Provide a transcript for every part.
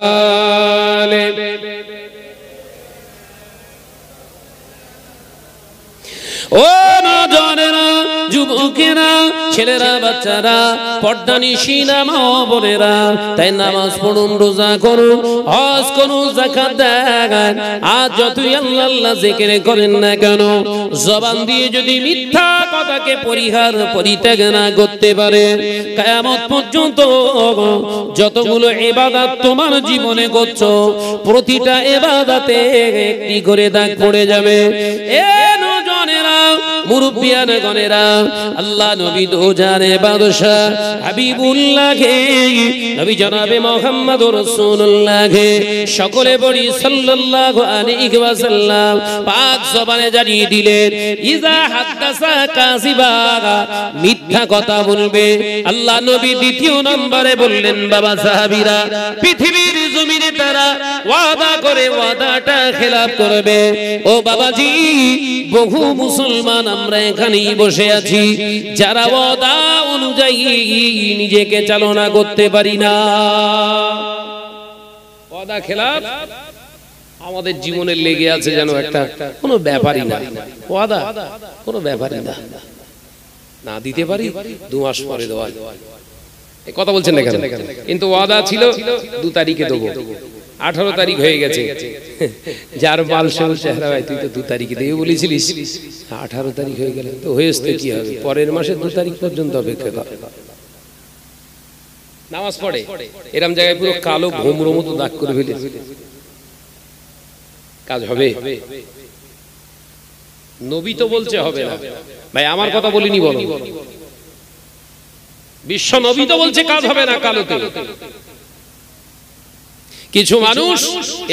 ও নজনেরা, যুবকেরা, ছেলেরা, বাচ্চারা, পর্দানিশীনা মা বোনেরা, তাই নামাজ পড়ুন, রোজা করুন, হজ করুন, যাকাত দেন। আজ যতই আল্লাহ আল্লাহ জিকির করেন না কেন, জবান দিয়ে যদি মিথ্যা কথাকে পরিত্যাগ না করতে পারে, কিয়ামত পর্যন্ত যতগুলো ইবাদত তোমার জীবনে করছো, প্রতিটা ইবাদতে একটি করে দাগ পড়ে যাবে। এ নজনেরা, মুরব্বিয়ানগণেরা, আল্লাহ নবী দো জানে বাদশা হাবিবুল্লাহকে, নবী জনাবে মুহাম্মদুর রাসূলুল্লাহকে সকলে বলি সাল্লাল্লাহু আলাইহি ওয়াসাল্লাম পাক জবানে জানিয়ে দিলেন, ইজা হাদাসা কাযিবা, মিথ্যা কথা বলবে। আল্লাহ নবী দ্বিতীয় নম্বরে বললেন, বাবা সাহাবীরা, পৃথিবীর জমিনে তারা ওয়াদা করে ওয়াদাটা খেলাফ করবে। ও বাবাজি, বহু মুসলমান আমরা এখানেই বসে আছি যারা ওয়াদা অনুযায়ী নিজেকে চালনা করতে পারি না। ওয়াদা খেলাফ আমাদের জীবনে লেগে আছে যেন একটা কোনো ব্যাপারই না। ওয়াদা কোনো ব্যাপারই না, না দিতে পারি 2 মাস পরে দেওয়া, এই কথা বলছেন না কেন? কিন্তু ওয়াদা ছিল 2 তারিখে দেবো, 18 তারিখ হয়ে গেছে। যার মাল সব চেহারা ভাই, তুই তো 2 তারিখে দেবে বলেছিলিস, 18 তারিখ হয়ে গেল, তো হয়েছে কি হবে? পরের মাসে 2 তারিখ পর্যন্ত অপেক্ষা কর। নামাজ পড়ে এরম জায়গায় পুরো কালো ভোমর মতো দাগ করে ফেলে, কাজ হবে? নবী তো বলছে হবে না ভাই, আমার কথা বলিনি, বলো। বিশ্ব নবী তো বলছে কাজ হবে না কালোতে। কিছু মানুষ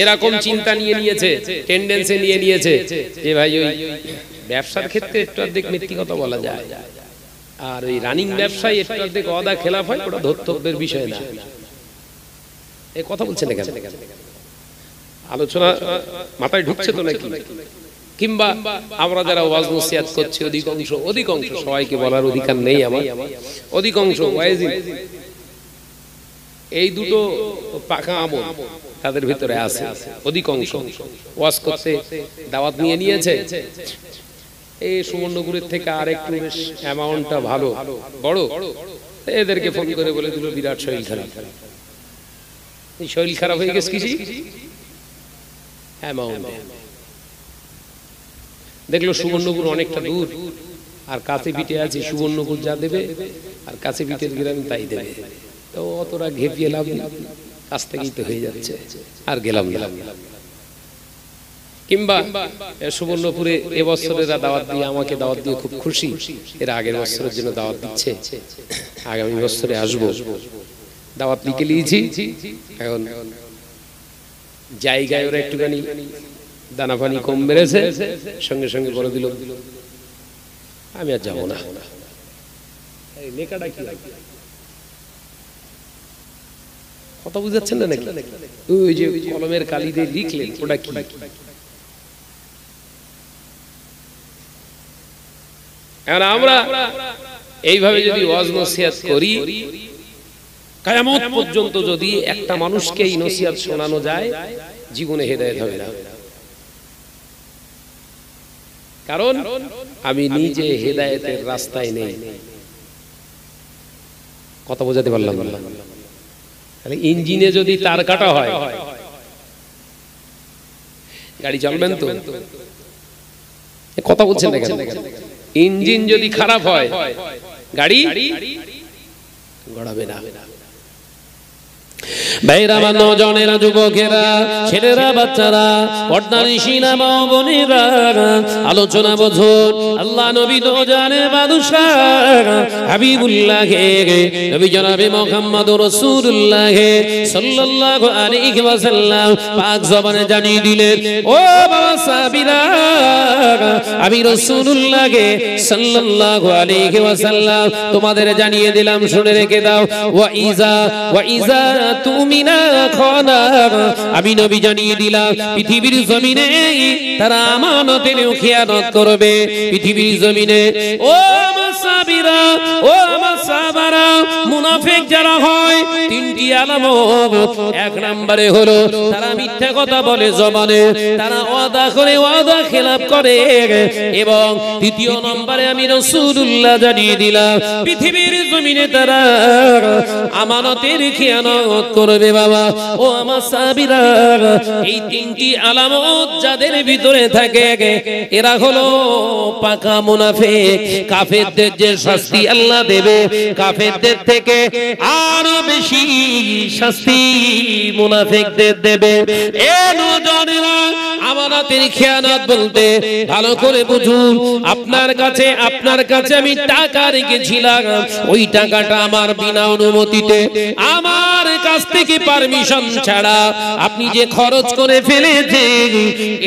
এরকম চিন্তা নিয়ে নিয়েছে, টেন্ডেন্সি নিয়ে নিয়েছে যে ভাই ওই ব্যবসার ক্ষেত্রে একটু অর্ধেক মিথ্যি কথা বলা যায়, আর ওই রানিং ব্যবসায় একটু অর্ধেক ওয়াদা খেলাফ হয়, ওটা ধর্তব্যের বিষয় না। এই কথা বলছেন না কেন? আলোচনা মাথায় ঢুকছে তো নাকি? কিংবা আমরা যারা ওয়াজ নসিহত করছি, অধিকাংশ সবাইকে বলার অধিকার নেই আমার, অধিকাংশ ওয়াইজিন এই দুটো পাকা আমল তাদের ভিতরে আছে। অধিকাংশ ওয়াজ করতে দাওয়াত নিয়ে নিয়েছে, এই সুবর্ণপুরের থেকে আর একটু বেশ অ্যামাউন্টটা ভালো বড়, এদেরকে ফোন করে বলে দিল বিরাট শরীর খারাপ। এই শরীর খারাপ হয়ে গেছে কিছু অ্যামাউন্ট, দেখলো সুবর্ণপুর অনেকটা দূর, আর কাছে পিঠে আছে সুবর্ণপুর যা দেবে আর কাছে পিঠের গ্রামে তাই দেবে, তো অতটা ঘেপিয়ে লাভ নেই, কাছ থেকেই তো হয়ে যাচ্ছে, আর গেলাম। কিংবা সুবর্ণপুরে এবছরেরা দাওয়াত দিয়ে আমাকে দাওয়াত দিয়ে খুব খুশি, এরা আগের বছরের জন্য দাওয়াত দিচ্ছে, আগামী বছরে আসবো, দাওয়াত লিখে নিয়েছি। এখন জায়গায় ওরা একটুখানি দানা পানি কম বেড়েছে, সঙ্গে সঙ্গে বলে দিল আমি আর যাবো না। কথা বুঝাচ্ছেন না নাকি? ওই যে কলমের কালি দিয়ে লিখলেন, ওটা কি? আমরা এইভাবে যদি ওয়াজ নসিহত করি, কিয়ামত পর্যন্ত যদি একটা মানুষকে এই নসিহত শোনানো যায়, জীবনে হেদায়েত হবে না। কারণ আমি নিজে হেদায়েতের রাস্তায় নেই। কথা বোঝাতে পারলাম না? তাহলে ইঞ্জিনে যদি তার কাটা হয়, গাড়ি চলবেন তো? কথা বলছেন না কেন? ইঞ্জিন যদি খারাপ হয়, গাড়ি গড়াবে না। ভাইরা, নজনেরা, যুবকেরা, ছেলেরা, বাচ্চারা, পর্দানিশীনা মা বোনেরা, আলোচনা বুঝুন। আল্লাহ নবী তো জানে বাদশা হাবিবুল্লাহকে, নবী জনাবে মুহাম্মদুর রাসূলুল্লাহ সাল্লাল্লাহু আলাইহি ওয়াসাল্লাম পাক জবানে জানিয়ে দিলেন, ও বাবা সাহাবীরা, আমি রাসূলুল্লাহ সাল্লাল্লাহু আলাইহি ওয়াসাল্লাম তোমাদের জানিয়ে দিলাম, শুনে রেখে দাও। ওয়া ইজা তুমিনা খানা, আমি নবী জানিয়ে দিলাম পৃথিবীর জমিনে তারা আমানতের খেয়ানত করবে। পৃথিবীর জমিনে ও আমার সাহাবীরা, ও আমার সাহাবারা মুনাফিক যারা হয় তিনটি আলামত। এক নম্বরে হলো তারা মিথ্যা কথা বলে জবানে, তারা ওয়াদা করে ওয়াদা খেলাপ করে, এবং দ্বিতীয় নম্বরে আমি রাসূলুল্লাহ জানিয়ে দিলাম পৃথিবীর জমিনে তারা আমানতের খেয়ানত করবে। বাবা ও আমার সাহাবীরা, এই তিনটি আলামত যাদের ভিতরে থাকে এরা হলো পাকা মুনাফিক। কাফেরদের যে শাস্তি আল্লাহ দেবে, কাফেরদের থেকে আরো বেশি শাস্তি মুনাফিকদের দেবে। এ নওজওয়ানেরা, আমানতের খেয়ানত বলতে ভালো করে বুঝুন। আপনার কাছে আমি টাকা রেখেছিলাম, ওই টাকাটা আমার বিনা অনুমতিতে, আমার কাছ থেকে পারমিশন ছাড়া আপনি যে খরচ করে ফেলেছেন,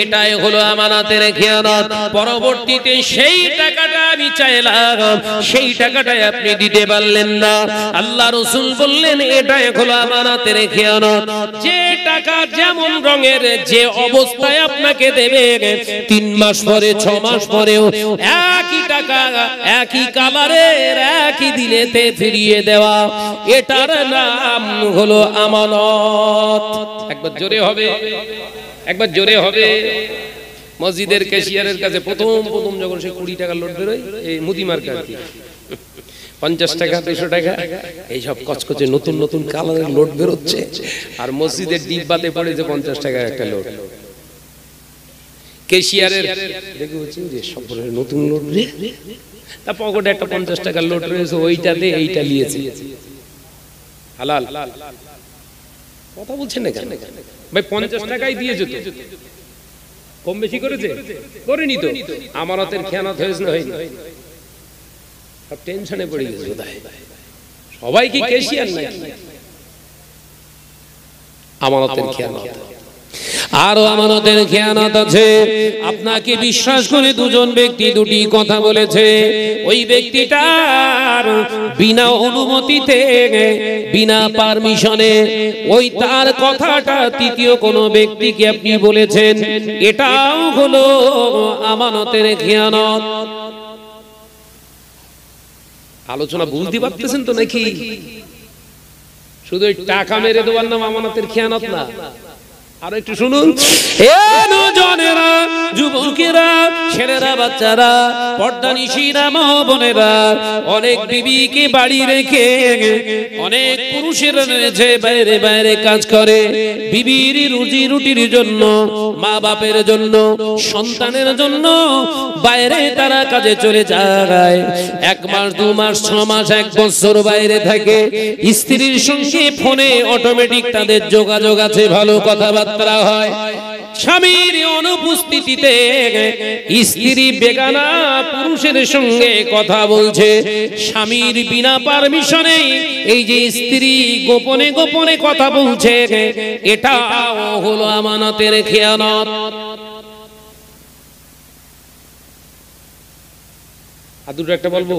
এটাই হলো আমানতের খেয়ানত। পরবর্তীতে সেই টাকাটা আমি চাইলাম, সেই টাকাটা আপনি দিতে পারলেন না। আল্লাহ রাসূল বললেন এটাই হলো আমানতের খেয়ানত। যে টাকা যেমন রঙের, যে অবস্থায় আপনাকে দেবে, 3 মাস পরে 6 মাস পরেও একই টাকা একই কালারের একই দিলেতে ফিরিয়ে দেওয়া, এটার নাম হলো আমানত। একবার জোরে হবে, একবার জোরে হবে। মসজিদের ক্যাশিয়ারের কাছে প্রথম যখন সে 20 টাকার নোট বেরোয়, এই মুদি মার্কা 50 টাকা 200 টাকা এইসব কচকচে নতুন নতুন কালারের নোট বেরোচ্ছে, আর মসজিদের ডিব্বাতে পড়েছে 50 টাকার একটা নোট। ক্যাশিয়ারের দেখে হচ্ছে যে সব নতুন নোট রে, তা পকেটে একটা 50 টাকার নোট রয়েছে, ওইটাতে এইটা নিয়েছে। হালাল কথা বলছেন না কেন ভাই? 50 টাকাই দিয়েছে তো, কম বেশি করেছে? করেনি তো। আমানতের খেয়ানত হয়েছে না হয়নি? সব টেনশনে পড়ে গেছে বোধহয়। সবাই কি ক্যাশিয়ার নাকি? আমানতের খেয়ানত। আরো আমানতের খেয়ানত আছে। আপনাকে বিশ্বাস করে দুজন ব্যক্তি দুটি কথা বলেছে, ওই ব্যক্তিটার বিনা অনুমতিতে, বিনা পারমিশনে ওই তার কথাটা তৃতীয় কোনো ব্যক্তিকে আপনি বলেছেন, এটাও হলো আমানতের খেয়ানত। আলোচনা বুঝতে পারতেছেন তো নাকি? শুধু টাকা মেরে দেওয়ার নাম আমানতের খেয়ানত না। আর একটু শুনুন, এ নওজওয়ানেরা, যুবকেরা, ছেলেরা, বাচ্চারা, পর্দানিশীরা, মা বোনেরা, অনেক বিবিকে বাড়ি রেখে অনেক পুরুষেরা রয়েছে বাইরে বাইরে কাজ করে, বিবির রুজি রুটির জন্য, মা বাপের জন্য, সন্তানের জন্য বাইরে তারা কাজে চলে যায়। 1 মাস 2 মাস 6 মাস 1 বছর বাইরে থাকে। স্ত্রীর সঙ্গে ফোনে অটোমেটিক তাদের যোগাযোগ আছে, ভালো কথাবার্তা হয়। স্বামীর অনুপস্থিতিতে স্ত্রী বেগানা পুরুষের সঙ্গে কথা বলছে, স্বামীর বিনা পারমিশনে এই যে স্ত্রী গোপনে গোপনে কথা বলছে, এটা হলো আমানতের খেয়ানত। আর দুটো একটা বলবো।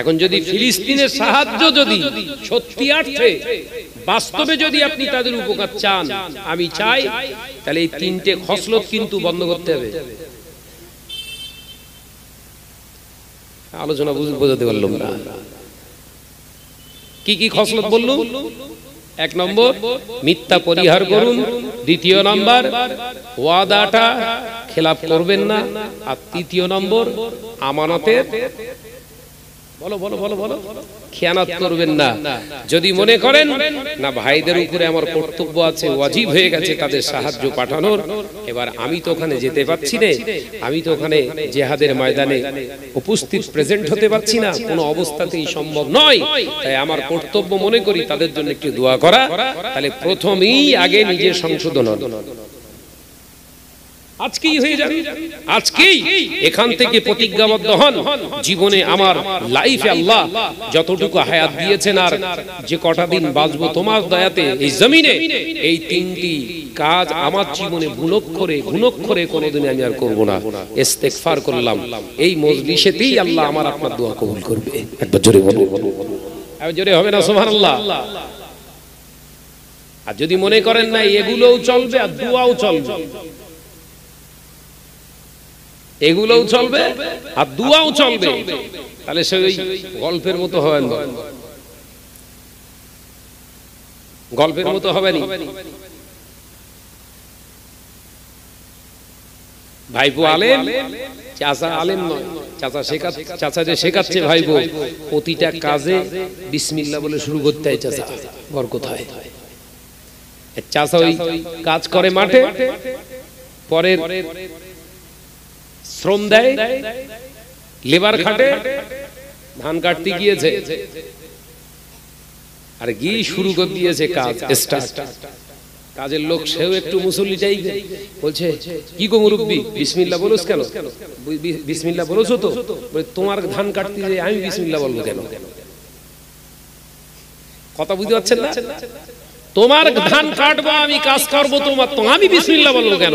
এখন যদি ফিলিস্তিনের সাহায্য যদি সত্যিয়ার্থে বাস্তবে যদি আপনি তাদের উপকার চান, আমি চাই, তাহলে এই 3টে খসলত কিন্তু বন্ধ করতে হবে। আলোচনা বোঝাতে পারলাম না। কি কি খসলত বললুম? 1 নম্বর মিথ্যা পরিহার করুন, 2 নম্বর ওয়াদাটা খেলাপ করবেন না, আর 3 নম্বর আমানতের বলো বলো বলো বলো খেয়ানত করবেন না। যদি মনে করেন না ভাইদের উপরে আমার কর্তব্য আছে, ওয়াজিব হয়ে গেছে তাদের সাহায্য পাঠানোর, এবার আমি তো ওখানে যেতে পারছি না, আমি তো ওখানে জিহাদের ময়দানে উপস্থিত প্রেজেন্ট হতে পারছি না, কোনো অবস্থাতেই সম্ভব নয়, তাই আমার কর্তব্য মনে করি তাদের জন্য একটু দোয়া করা। তাহলে প্রথমেই আগে নিজের সংশোধন হন, আজকেই হয়ে যাবে, আজকেই এখান থেকে প্রতিজ্ঞাবদ্ধ হন, জীবনে আমার লাইফে আল্লাহ যতটুকু হায়াত দিয়েছেন আর যে কটা দিন বাঁচবো তোমার দয়াতে এই জমিনে, এই 3টি কাজ আমার জীবনে ভুলক্ষরে কোনোদিন আমি আর করব না। ইস্তেগফার করলাম, এই মজলিসেতেই আল্লাহ আমার আপনার দোয়া কবুল করবে। একবার জোরে বলো, আর জোরে হবে না সুবহানাল্লাহ। আর যদি মনে করেন না এগুলোও চলবে আর দোয়াও চলবে, এগুলোও চলবে আর দুয়াও চলবে, তাহলে সে ওই গল্পের মতো হবে না, গল্পের মতো হবে না। ভাইপো আলেম, চাচা আলেম নয়, চাচা যে শেখাচ্ছে ভাইপো প্রতিটা কাজে বিসমিল্লাহ বলে শুরু করতে হয়। চাচা বরকত হয়। চাচা ওই কাজ করে মাঠে, পরের শ্রম দেয়, লেবার খাটে, ধান কাটতে গিয়েছে আর গিয়ে শুরু করে দিয়েছে কাজ স্টার্ট। কাজের লোক সেও একটু মুসল্লি টাইপের, বলছে কি গো মুরব্বি বিসমিল্লাহ বলোস কেন? বিসমিল্লাহ বলোছো তো? তোমার ধান কাটতে যে আমি বিসমিল্লাহ বলবো কেন? কথা বুঝতে পারছেন না? তোমার ধান কাটবো আমি, কাজ করবো তোমার, তো আমি বিসমিল্লাহ বলবো কেন?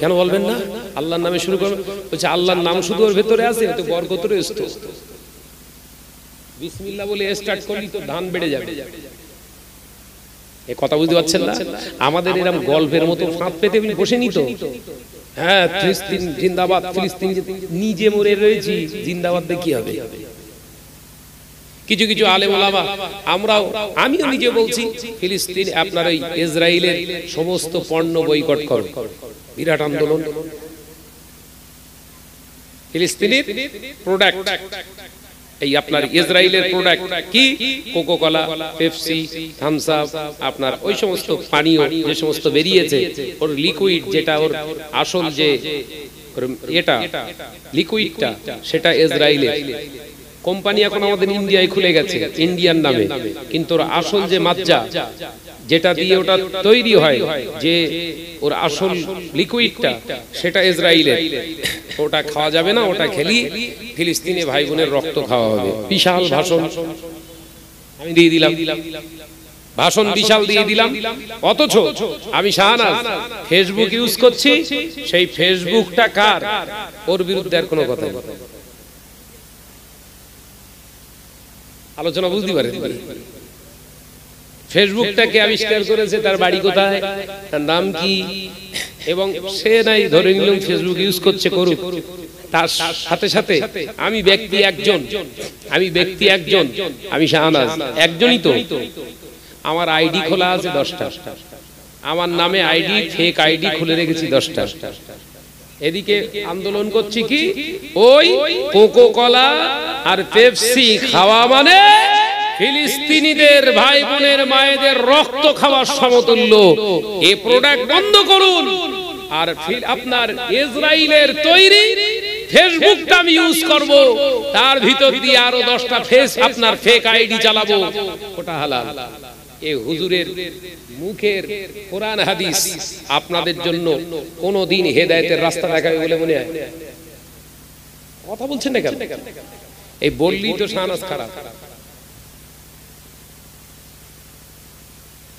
কেন বলবেন না? আল্লাহর নামে শুরু করবেন। বলছে আল্লাহর নাম শুধু ওর ভেতরে আছে, তো বরকত রয়েছে। বিসমিল্লাহ বলে স্টার্ট করলি তো ধান বেড়ে যাবে। এই কথা বুঝতে পারছেন না? আমাদের এরকম গল্পের মতো ফাঁদ পেতে বসে নিত। হ্যাঁ ফিলিস্তিন জিন্দাবাদ, ফিলিস্তিন নিজে মরে রয়েছি, জিন্দাবাদ দেখি হবে। কিছু কিছু আলেম ওলামা, আমরাও, আমিও নিজে বলছি ফিলিস্তিন আপনার ওই ইসরায়েলের সমস্ত পণ্য বয়কট করো, বিরাট আন্দোলন। ফিলিস্তিনের প্রোডাক্ট, এই আপনার ইসরায়েলের প্রোডাক্ট কি কোকোকোলা, পেপসি, থামস আপ, আপনার ওই সমস্ত পানীয় যে সমস্ত বেরিয়েছে, ওর লিকুইড যেটা ওর আসল যে এটা লিকুইডটা, সেটা ইসরায়েলের কোম্পানি এখন আমাদের ইন্ডিয়ায় খুলে গেছে ইন্ডিয়ান নামে, কিন্তু ওর আসল যে মাজ্জা যেটা দিয়ে ওটা তৈরি হয়, যে ওর আসল লিকুইডটা, সেটা ইসরায়েলের। ওটা খাওয়া যাবে না, ওটা খেলি ফিলিস্তিনি ভাই বোনের রক্ত খাওয়া হবে। বিশাল ভাষণ আমি দিয়ে দিলাম, ভাষণ বিশাল দিয়ে দিলাম। অথচ আমি শাহনাজ ফেসবুক ইউজ করছি, সেই ফেসবুকটা কার? ওর বিরুদ্ধে আর কোনো কথা নেই। আলোচনা বুঝতে পারেন? ফেসবুকটাকে আবিষ্কার করেছে, তার বাড়ি কোথায়, তার নাম কি, এবং সে নাই ধরে নিলাম ফেসবুক ইউজ করছে, করুক। তার সাথে সাথে আমি ব্যক্তি একজন, আমি শাহনাজ একজনই তো, আমার আইডি খোলা আছে 10টা, আমার নামে আইডি, ফেক আইডি খুলে রেখেছি 10টা। এদিকে আন্দোলন করছি কি, ওই কোকোকোলা আর পেপসি খাওয়া মানে ফিলিস্তিনিদের ভাই বোনের মায়েদের রক্ত খাওয়ার সমতুল্য। এই প্রোডাক্ট বন্ধ করুন। আর আপনার ইসরায়েলের তৈরি ফেসবুকটা আমি ইউজ করব, তার ভিতর দিয়ে আরো 10টা আপনার ফেক আইডি চালাবো, ওটা হালাল। এই হুজুরের মুখের কোরআন হাদিস আপনাদের জন্য কোনদিন হেদায়েতের রাস্তা দেখাবে বলে মনে হয়? কথা বলছেন না কেন? এই বললি তো শাহনাজ খারাপ।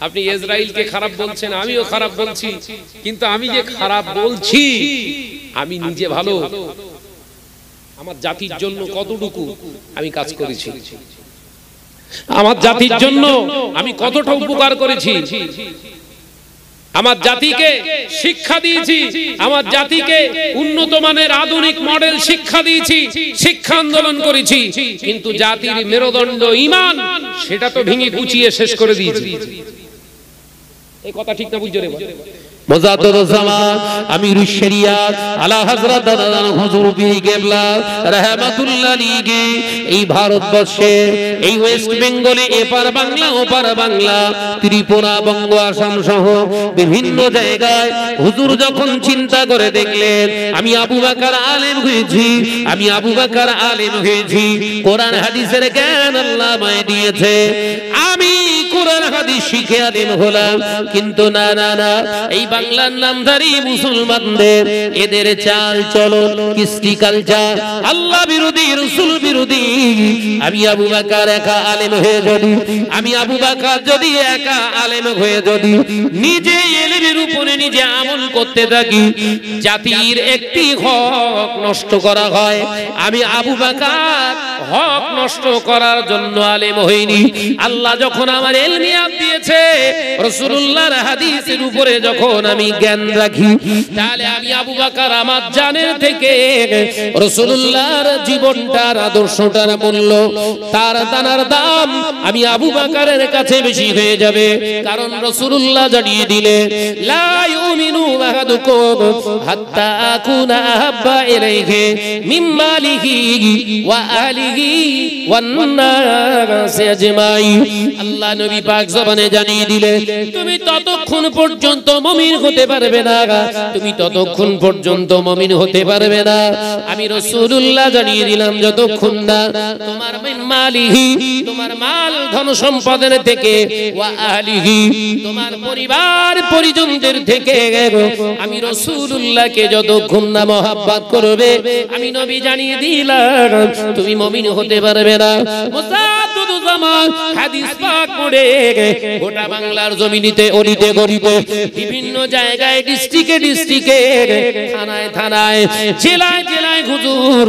আপনি ইসরায়েলকে খারাপ বলছেন, আমিও খারাপ বলছি, কিন্তু আমি যে খারাপ বলছি আমি নিজে ভালো। আমার জাতির জন্য কতটুকু আমি কাজ করেছি, আমার জাতির জন্য আমি কতটা উপকার করেছি, আমার জাতিকে শিক্ষা দিয়েছি, আমার জাতিকে উন্নত মানের আধুনিক মডেল শিক্ষা দিয়েছি, শিক্ষা আন্দোলন করেছি, কিন্তু জাতির মেরুদণ্ড ঈমান সেটা তো ভেঙে গুছিয়ে শেষ করে দিয়েছি। এই কথা ঠিক না? বুঝছো রে মুজাদ্দিদুজ্জামান আমিরুশ শরিয়াত আলা হযরত হুজুর পীর কেবলা রাহমাতুল্লাহ আলাইহি এই ভারতবর্ষে, এই ওয়েস্ট বেঙ্গলে, এপার বাংলা ওপার বাংলা, ত্রিপুরা, বঙ্গ, আসাম সহ বিভিন্ন জায়গায় হুজুর যখন চিন্তা করে দেখলেন আমি আবু বকর আলেম হয়েছি, আমি আবু বকর আলেম হয়েছি, কোরআন হাদিসের জ্ঞান আল্লাহ আমায় দিয়েছে, আমি কোরআন হাদিস শিখে আলেম হলাম, কিন্তু না না না, এই বাংলার নামধারী মুসলমানদের এদের চাল চলন, কৃষ্টি কালচার আল্লাহ বিরোধী, রাসূল বিরোধী। আমি আবু বকর একা আলেম হয়ে যদি, আমি আবু বকর যদি একা আলেম হয়ে যদি নিজে ইলমের উপরে নিজে আমল করতে থাকি, জাতির একটি হক নষ্ট করা হয়। আমি আবু বকর হক নষ্ট করার জন্য আলেম হইনি। আল্লাহ যখন আমার ইলমিয়াত দিয়েছে, রাসূলুল্লাহর হাদিসের উপরে যখন আমি জ্ঞান রাখি, তাহলে আমি আবু বকর আমার জানের থেকে রাসূলুল্লাহর জীবনটার আদর্শটার মূল্য, তার দানার দাম আমি আবু বকরের কাছে বেশি হয়ে যাবে। কারণ রাসূলুল্লাহ জানিয়ে দিলে লা ইউমিনু আহাদুকুম হাত্তা আকুনা আহাব্বা ইলাইহি মিন মালিহি ওয়া আহলিহি ওয়ান নাসি আজমাইন। আল্লাহ নবী পাক জবানে জানিয়ে দিলে তুমি ততক্ষণ পর্যন্ত মুমিন হতে পারবে না, তুমি ততক্ষণ পর্যন্ত মুমিন হতে পারবে না। আমি রাসূলুল্লাহ জানিয়ে দিলাম যতক্ষণ না তোমার মিন মালিহি, তোমার মাল ধন সম্পদের থেকে, ওয়া আহলিহি, তোমার পরিবার পরিজনদের থেকে আমি রাসূলুল্লাহকে যতক্ষণ না মহব্বত করবে, আমি নবী জানিয়ে দিলাম তুমি মুমিন হতে পারবে না। মুজাদ্দিদুল জামান হাদিস পাক পড়ে গোটা বাংলার জমিনিতে অলিতে গলিতে বিভিন্ন জায়গায় ডিস্ট্রিক্টে থানায় থানায় জেলায় জেলায় হুজুর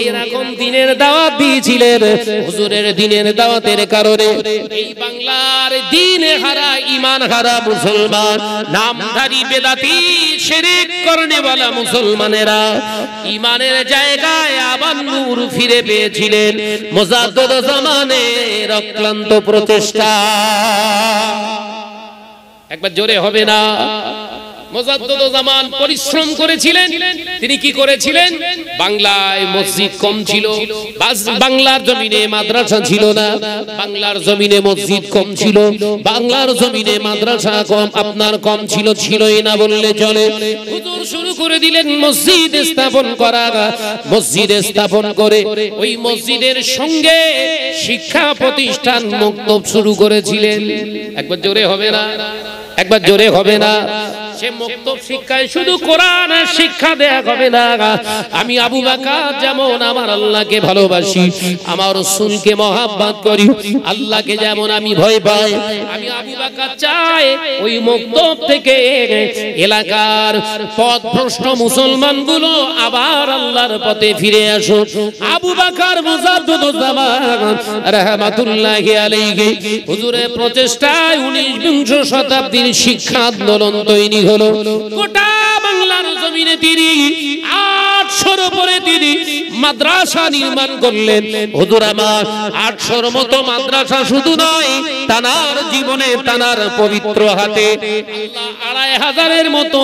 এরকম দিনের দাওয়াত দিয়েছিলেন। হুজুরের দিনের দাওয়াতের কারণে এই বাংলার দিন হারা ঈমান হারা মুসলমান, নামধারী বেদাতি শিরক করনে वाला মুসলমানেরা ঈমানের জায়গায় আবার নূর ফিরে পেয়েছিলেন মুজাদ্দিদ জামানের অক্লান্ত প্রচেষ্টা। একবার জোরে হবে না? মুজাদ্দিদ জামান পরিশ্রম করেছিলেন। তিনি কি করেছিলেন? বাংলায় মসজিদ কম ছিল, বাংলার জমিনে মাদ্রাসা ছিল না, বাংলার জমিনে মসজিদ কম ছিল, বাংলার জমিনে মাদ্রাসা কম আপনার কম ছিল, ছিলই না বললে চলে। হুজুর শুরু করে দিলেন মসজিদ স্থাপন করা। মসজিদ স্থাপন করে ওই মসজিদের সঙ্গে শিক্ষা প্রতিষ্ঠান মক্তব শুরু করেছিলেন। একবার জোরে হবে না? একবার জোরে হবে না? সে মক্তব শিক্ষায় শুধু কোরআনের শিক্ষা দেয়া হবে না। আমি আবু বকর যেমন আমার আল্লাহকে ভালোবাসি, আমার রাসূলকে মহব্বত করি, আল্লাহকে যেমন আমি ভয় পাই, আমি আবু বকর চাই ওই মক্তব থেকে এলাকার পথভ্রষ্ট মুসলমানগুলো আবার আল্লাহর পথে ফিরে আসুক। আবু বকর মুজাদ্দিদ জামান রাহমাতুল্লাহি আলাইহি হুজুরের প্রচেষ্টায় 19 শতাব্দীর শিক্ষা আন্দোলন তৈরি হলো। গোটা বাংলার জমিনে তিনি 800-র উপরে তিনি মাদ্রাসা নির্মাণ করলেন। হুজুর আমার 800-র মতো মাদ্রাসা শুধু নয়, তানার জীবনে তানার পবিত্র হাতে আল্লাহ 2500-এর মতো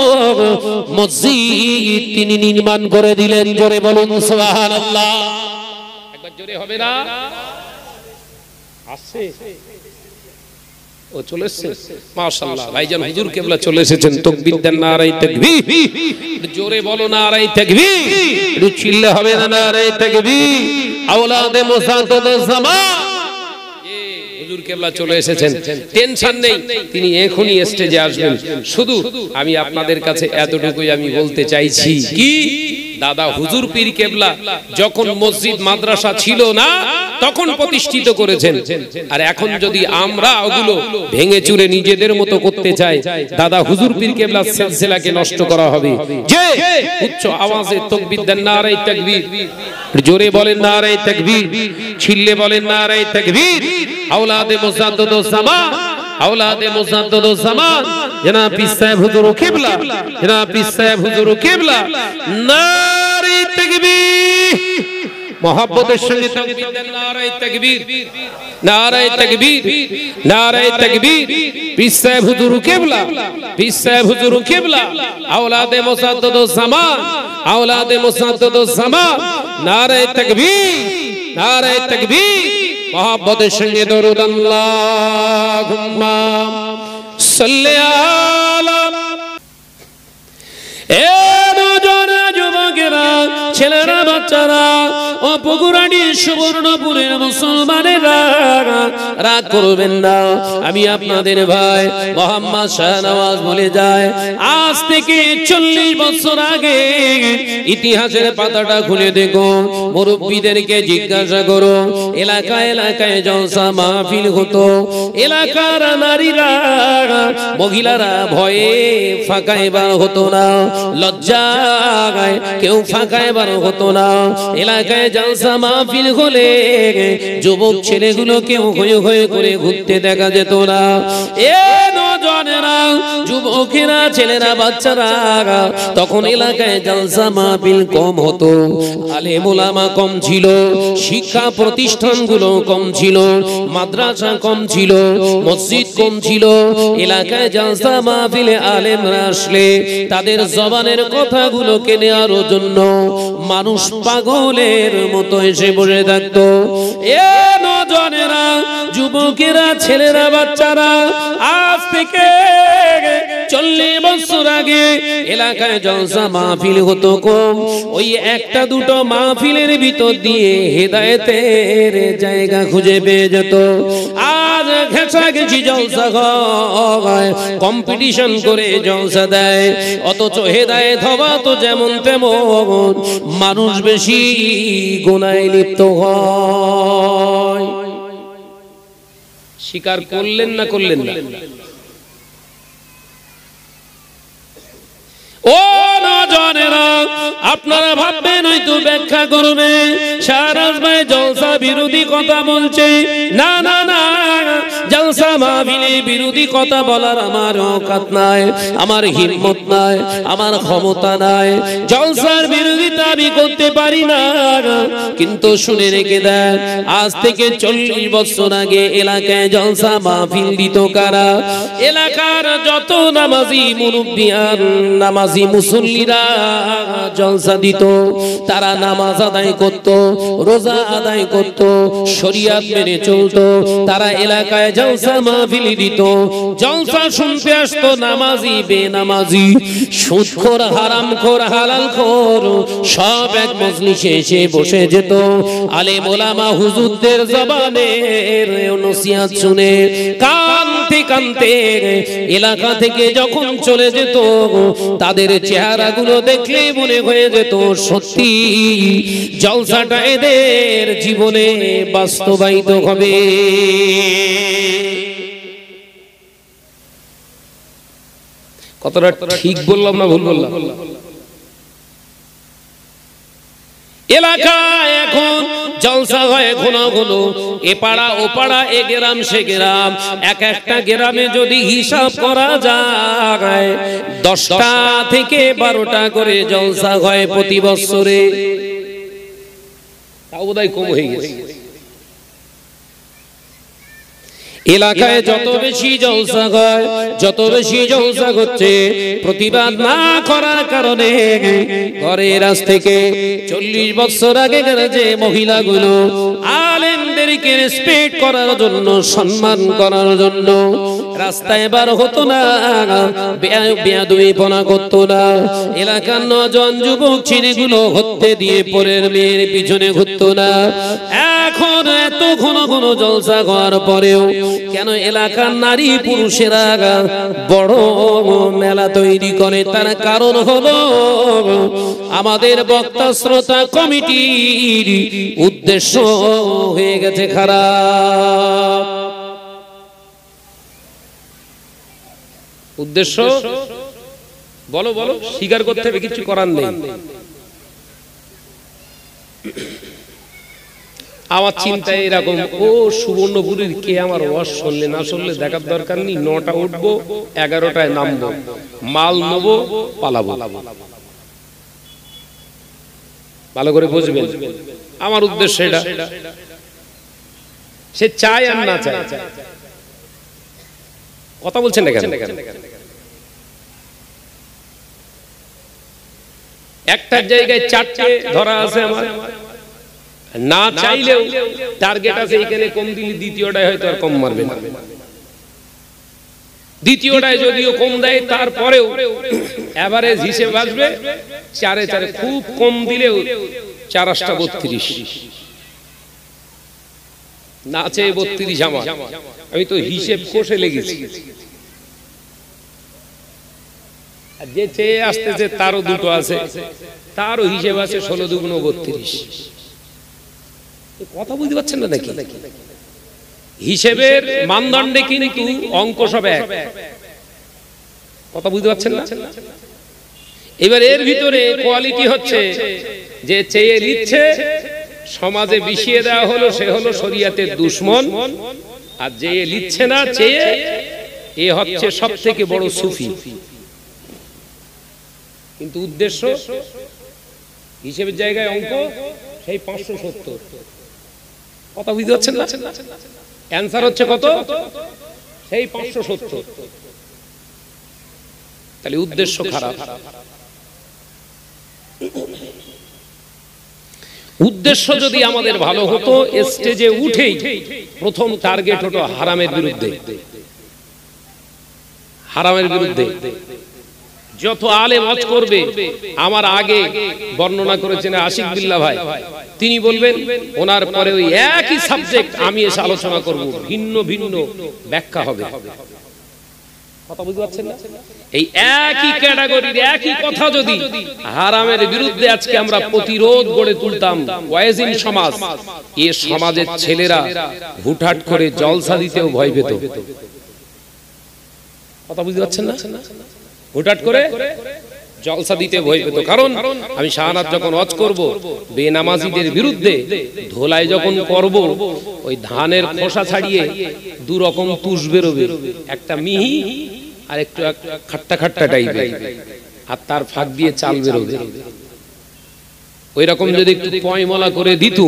মসজিদ তিনি নির্মাণ করে দিলেন। জোরে বলুন সুবহানাল্লাহ। একবার জোরে হবে না? আসছে ও চলে এসেছে মাশাআল্লাহ। ভাইজান হুজুর কেবলা চলে এসেছেন। তাকবীর দেন, নারায়ে তাকবীর। জোরে বলো নারায়ে তাকবীর। একটু চিল্লা হবে না? নারায়ে তাকবীর। আওলাদে মুজাদ্দিদ জামান হুজুর কেবলা চলে এসেছেন। টেনশন নেই, তিনি এখনই স্টেজে আসবেন। শুধু আমি আপনাদের কাছে এতটুকুই আমি বলতে চাইছি কি, দাদা হুজুর পীর কেবলা যখন মসজিদ মাদ্রাসা ছিল না তখন প্রতিষ্ঠিত করেছেন। আর এখন যদি আমরা ওগুলো ভেঙে চুরে নিজেদের মতো করতে চাই, দাদা হুজুর পীর কেবলা সিলসিলাকে নষ্ট করা হবে। যে উচ্চ আওয়াজে তাকবীর দেন, নারায়ে তাকবীর। জোরে বলেন নারায়ে তাকবীর, চিল্লে বলেন নারায়ে তাকবীর। আওলাদে মুজাদ্দিদ জামান, আওলাদে মুজাদ্দিদ জামান জনাব পীর সাহেব হুজুর কিবলা, জনাব পীর সাহেব হুজুর কিবলা, নারায়ে তাকবীর। मोहब्बतेर संगे तकबीर देन, नाराए तकबीर, नाराए तकबीर, नाराए तकबीर। पीर साहब हुजूर किबला, पीर साहब हुजूर किबला, औलादे मुसद्दद ज़मान, औलादे मुसद्दद ज़मान। नाराए तकबीर, नाराए तकबीर। मोहब्बतेर संगे दरूद अल्लाहुम्मा सल्ली अला। ए नौजवान যুবকেরা, ছেলেরা, বাচ্চারা, ও পুকুরাটি সুবর্ণপুরের মুসলমানেরা, রাগ করবেন না। আমি আপনাদের ভাই মোহাম্মদ শাহনওয়াজ বলে যায়, আজ থেকে 40 বছর আগে ইতিহাসের পাতাটা খুলে দেখো, মুরব্বীদেরকে জিজ্ঞাসা করো, এলাকায় এলাকায় জলসা মাহফিল হতো। এলাকার নারীরা, মহিলারা ভয়ে ফাঁকা এবার হতো না, লজ্জায় কেউ ফাঁকা এবার হতো না। এলাকায় জলসা মাহফিল হলে যুবক ছেলেগুলো কেউ হয়ে হয়ে করে ঘুরতে দেখা যেত না। এ নওজোয়ান যুবকেরা ছেলেরা বাচ্চারা তখন এলাকায় জলসা মাহফিল কম হতো, আলেম ওলামা কম ছিল, শিক্ষা প্রতিষ্ঠানগুলো কম ছিল, মাদ্রাসা কম ছিল, মসজিদ কম ছিল। এলাকায় জলসা মাহফিলে আলেমরা আসলে তাদের জবানের কথাগুলোকে নেওয়ার জন্য মানুষ পাগলের মতো এসে বসে থাকতো। এ নওজওয়ানেরা, যুবকেরা, ছেলেরা, বাচ্চারা, আজ থেকে 40 বছর আগে এলাকায় জলসা মাহফিল হতো কম। ওই একটা দুটো মাহফিলের ভিতর দিয়ে হেদায়েতের জায়গা খুঁজে পেয়ে যেত। আজ ঘেঁষাঘেঁষি জলসা হয়, কম্পিটিশন করে জলসা দেয়, অথচ হেদায়েত হওয়া তো যেমন তেমন, মানুষ বেশি গুনাহে লিপ্ত হয়। স্বীকার করলেন না করলেন না? ও নওজওয়ানেরা, আপনারা ভাববেন হয়তো ব্যাখ্যা করবে শাহরাজ ভাই জলসা বিরোধী কথা বলছে। না না না, জলসা মাহফিলে বিরোধী কথা বলার আমার অকাত নাই, আমার হিম্মত নাই, আমার ক্ষমতা নাই। জলসার বিরোধিতা আমি করতে পারি না। কিন্তু শুনে রেখে দেন, আজ থেকে 40 বছর আগে এলাকায় জলসা মাহফিল দিত কারা? এলাকার যত নামাজি মুরব্বিয়ান, নামাজি মুসল্লিরা জলসা দিত। তারা নামাজ আদায় করত, রোজা আদায় করত, শরিয়াত মেনে চলতো। তারা এলাকায় জলসা মাহফিল দিত। জলসা শুনতে আসতো নামাজি, বেনামাজি, সুদখোর, হারামখোর, হালালখোর, সব এক মজলিসে এসে বসে যেত। আলেম ওলামা হুজুরদের জবানের নসিহত শুনে কানতে কানতে এলাকা থেকে যখন চলে যেত, তাদের চেহারাগুলো দেখলে মনে হয়ে যেত সত্যি জলসাটা এদের জীবনে বাস্তবায়িত হবে। কতটা ঠিক বললাম না ভুল বললাম? এলাকায় এখন জলসা হয় ঘন ঘন, এ পাড়া ও পাড়া, এ গ্রাম সে গ্রাম। এক একটা গ্রামে যদি হিসাব করা যায় 10টা থেকে 12টা করে জলসা হয় প্রতি বছরে। তাও বোধহয় কম হয়ে গেছে। এলাকায় যত বেশি জলসা হয়, যত বেশি জলসা হচ্ছে, প্রতিবাদ না করার কারণে ঘরের আজ থেকে 40 বছর আগে যে মহিলাগুলো আলেমদেরকে রেসপেক্ট করার জন্য, সম্মান করার জন্য রাস্তায় বার হতো না, বেয়াদবিপনা করতো না, এলাকার নওজোয়ান যুবক ছেলেগুলো হত্যে দিয়ে পরের মেয়ের পিছনে ঘুরতো না। এখন এত ঘন ঘন জলসা হওয়ার পরেও কেন এলাকার নারী পুরুষেরা বড় মেলা তৈরি করে? তার কারণ হলো আমাদের বক্তা শ্রোতা কমিটির উদ্দেশ্য হয়ে গেছে খারাপ। উদ্দেশ্য বলো বলো, স্বীকার করতে হবে, কিছু করার নেই। আমার চিন্তায় এরকম, ও সুবর্ণপুরীর কে আমার ওয়াজ শুনলে না শুনলে দেখার দরকার নেই, 9টা উঠবো, 11টায় নামবো, মাল নেবো, পালাবো। ভালো করে বুঝবেন আমার উদ্দেশ্য এটা। সে চায় আর না চায়, কথা বলছেন না কেন? একটা জায়গায় 4টে ধরা আছে আমার, না চাইলেও টার্গেট আছে এখানে কম দিলে দ্বিতীয়টায় হয়তো আর কম মারবে না। দ্বিতীয়টায় যদিও কম দেয় তারপরেও এভারেজ হিসেব আসবে 4-এ 4, খুব কম দিলেও 4-8টা 32, না চেয়ে 32 আমার। আমি তো হিসেব কষে লেগেছি। আর যে চেয়ে আসতেছে তারও 2টো আছে, তারও হিসেব আছে 16 দুগুণ 32। কথা বুঝতে পারছেন না নাকি? হিসেবের মানদণ্ডে কিন্তু অঙ্ক সব এক। কথা বুঝতে পারছেন না? এবার এর ভিতরে কোয়ালিটি হচ্ছে যে চেয়ে নিচ্ছে, সমাজে বিষিয়ে দেওয়া হলো, সে হলো শরীয়তের দুশমন। আর যে নিচ্ছে না, চেয়ে এ হচ্ছে সবথেকে বড় সুফি, কিন্তু উদ্দেশ্য হিসেবের জায়গায় অঙ্ক সেই 570। কথা বুঝতে পারছেন না? অ্যান্সার হচ্ছে কত? সেই 570। তাহলে উদ্দেশ্য খারাপ। উদ্দেশ্য যদি আমাদের ভালো হতো, স্টেজে উঠেই প্রথম টার্গেট হতো হারামের বিরুদ্ধে। হারামের বিরুদ্ধে যত আলেম ওয়াজ করবে, আমার আগে বর্ণনা করেছেন আশিক বিল্লাহ ভাই, তিনি বলবেন ওনার পরে ওই একই সাবজেক্ট আমি এসে আলোচনা করব, ভিন্ন ভিন্ন ব্যাখ্যা হবে। কথা বুঝতে পারছেন না? এই একই ক্যাটাগরির একই কথা যদি হারামের বিরুদ্ধে আজকে আমরা প্রতিরোধ গড়ে তুলতাম, ওয়াইজিন সমাজ, এ সমাজের ছেলেরা হুটহাট করে জলসা দিতেও ভয় পেত। কথা বুঝতে পারছেন না? হুটহাট করে জলসা দিতে ভয় পেত। কারণ আমি শাহানাত যখন ওয়াজ করব, বেনামাজিদের বিরুদ্ধে ধোলাই যখন করব, ওই ধানের খোসা ছাড়িয়ে দু রকম তুষ বেরোবে, একটা মিহি আর একটু খাট্টা খাট্টা টাইপের, আর তার ফাঁক দিয়ে চাল বেরোবে। ওই রকম যদি একটু পয়মলা করে দিত,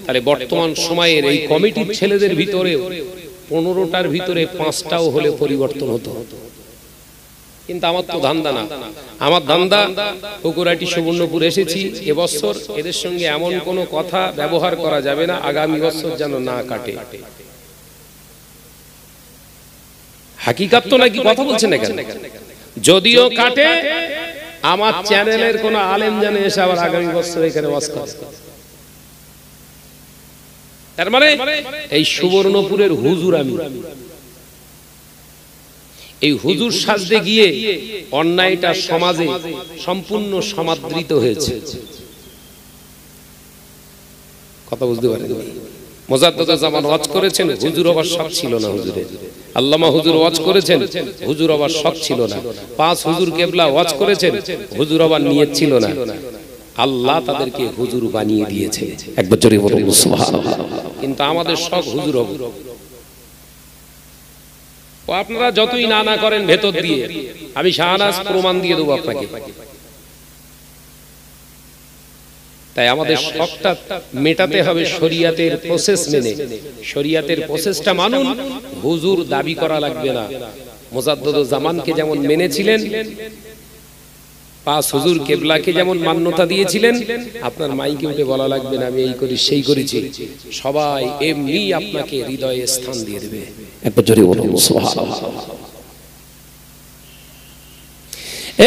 তাহলে বর্তমান সময়ের এই কমিটির ছেলেদের ভিতরে 15টার ভিতরে 5টাও হলে পরিবর্তন হতো। কিন্তু আমার তো ধান্দা না, আমার ধান্দা পুকুরাটি সুবর্ণপুর এসেছি এবছর, এদের সঙ্গে এমন কোনো কথা ব্যবহার করা যাবে না আগামী বছর যেন না কাটে। হাকিকাত তো নাকি, কথা বলছেন না কেন? যদিও কাটে, আমার চ্যানেলের কোন আলেম জানে এসে আবার আগামী বছর এখানে ওয়াজ করে। তার মানে এই সুবর্ণপুরের হুজুর, আমি এই হুজুর সাজতে গিয়ে অন্যায়টা সমাজে সম্পূর্ণ সমাদৃত হয়েছে। কথা বুঝতে পারেন? মুজাদ্দিদুল জামান ওয়াজ করেছেন, হুজুর হবার শখ ছিল না হুজুরের। আল্লামা হুজুর ওয়াজ করেছেন, হুজুর হবার শখ ছিল না। 5 হুজুর কেবলা ওয়াজ করেছেন, হুজুর হবার নিয়ত ছিল না। আল্লাহ তাদেরকে হুজুর বানিয়ে দিয়েছে। একবার জোরে বলুন সুবহানাল্লাহ। কিন্তু আমাদের শখ হুজুর হব। ও আপনারা যতই না করেন ভেতর দিয়ে, আমি শাহনাজ প্রমাণ দিয়ে দেবো আপনাকে। তাই আমাদের শখটা মেটাতে হবে শরিয়াতের প্রসেস মেনে। শরিয়াতের প্রসেসটা মানুন, হুজুর দাবি করা লাগবে না। মুজাদ্দিদুল জামানকে যেমন মেনেছিলেন, 5 হুজুর কেবলাকে যেমন মান্যতা দিয়েছিলেন, আপনার মাইকে উঠে বলা লাগবে না আমি এই করি সেই করেছি। সবাই এমনি আপনাকে হৃদয়ে স্থান দিয়ে দেবে। একবার জোরে বলুন সুবহানাল্লাহ।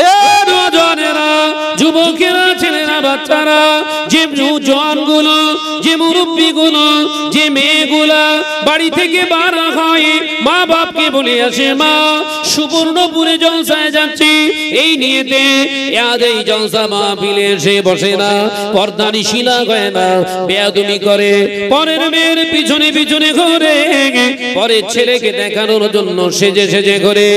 এ নওজওয়ানেরা, যুবকেরা, ছেলেরা, বাচ্চারা, যে জওয়ানগুলো, যে মুরব্বিগুলো, যে মেয়েগুলা বাড়ি থেকে বার হয়, মা বাপকে বলে আসে, মা সুবর্ণপুরে জলসায় যাচ্ছি, এই নিয়েতে এই জলসা মাহফিলে এসে বসে না, পর্দানি শিলা হয় না, বেয়াদবি করে, পরের মেয়ের পিছনে পিছনে ঘুরে, পরের ছেলেকে দেখানোর জন্য সেজে সেজে ঘুরে।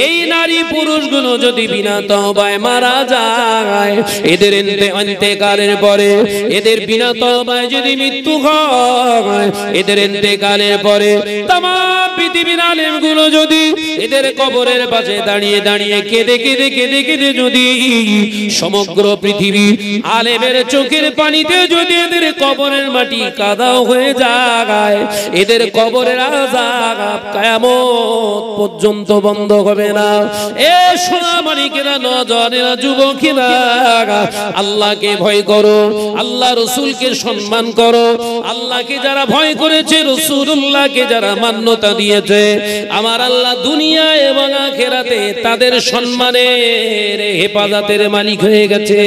এই নারী পুরুষগুলো যদি বিনা তওবায় মারা যায়, এদের ইন্তেকালের পরে, এদের বিনা তওবায় যদি মৃত্যু হয়, এদের ইন্তেকালের পরে তাম পৃথিবীর আলেমগুলো যদি এদের কবরের পাশে দাঁড়িয়ে দাঁড়িয়ে কেঁদে কেঁদে কেঁদে কেঁদে যদি সমগ্র পৃথিবী আলেমের চোখের পানিতে যদি এদের কবরের মাটি কাদাও হয়ে যায়, এদের কবরের আযাব কিয়ামত পর্যন্ত বন্ধ হবে না। এ সোনামানিকেরা, নওজওয়ানেরা, যুবকেরা, আল্লাহকে ভয় করো, আল্লাহ রাসূলকে সম্মান করো। আল্লাহকে যারা ভয় করেছে, রাসূলুল্লাহকে যারা মান্যতা দিয়েছে, আমার আল্লাহ দুনিয়া এবং আখিরাতে তাদের সম্মানের হেফাজতের মালিক হয়ে গেছে।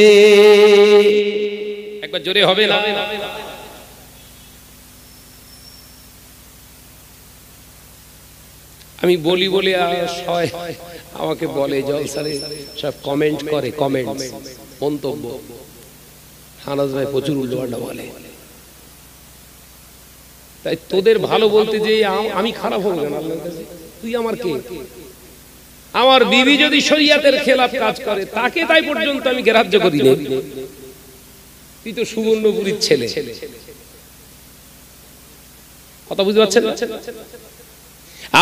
একবার জোরে হবে না? আমি বলি বলে সবাই আমাকে বলে, জলসারে সব কমেন্ট করে, কমেন্ট মন্তব্য, শাহনাজ ভাই প্রচুর উল্টোপাল্টা বলে। তাই তোদের ভালো বলতে যে আমি খারাপ হবো কেন আল্লাহর কাছে? তুই আমার কে? আমার বিবি যদি শরিয়াতের খেলাফ কাজ করে, তাকে তাই পর্যন্ত আমি গ্রাহ্য করি না। তুই তো সুবর্ণপুরীর ছেলে। কথা বুঝতে পারছেন?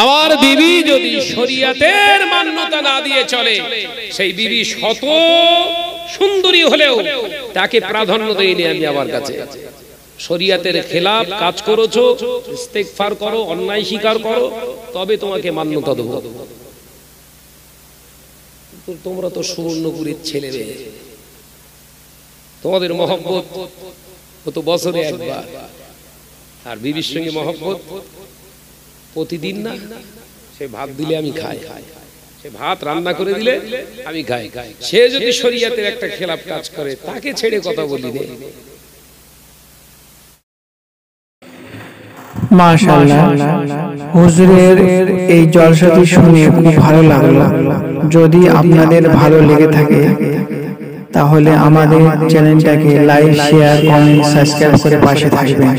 আমার বিবি যদি শরিয়াতের মান্যতা না দিয়ে চলে, সেই বিবি শত সুন্দরী হলেও তাকে প্রাধান্য দেইনি আমি আমার কাছে। শরিয়াতের খেলাফ কাজ করেছো, ইস্তেগফার করো, অন্যায় স্বীকার করো, তবে তোমাকে মান্যতা দেব। তোমরা তো সুবর্ণপুরীর ছেলে মেয়ে, তোমাদের মহব্বত কত বছরে একবার, আর বিবির সঙ্গে মহব্বত প্রতিদিন না। সে ভাত দিলে আমি খাই, সে ভাত রান্না করে দিলে আমি খাই। সে যদি শরিয়াতের একটা খেলাফ কাজ করে, তাকে ছেড়ে কথা বলি নে। মাশাআল্লাহ, হুজুরের এই জলসাটি শুনে খুব ভালো লাগলো। যদি আপনাদের ভালো লেগে থাকে তাহলে আমাদের চ্যানেলটাকে লাইক, শেয়ার, কমেন্ট, সাবস্ক্রাইব করে পাশে থাকবেন।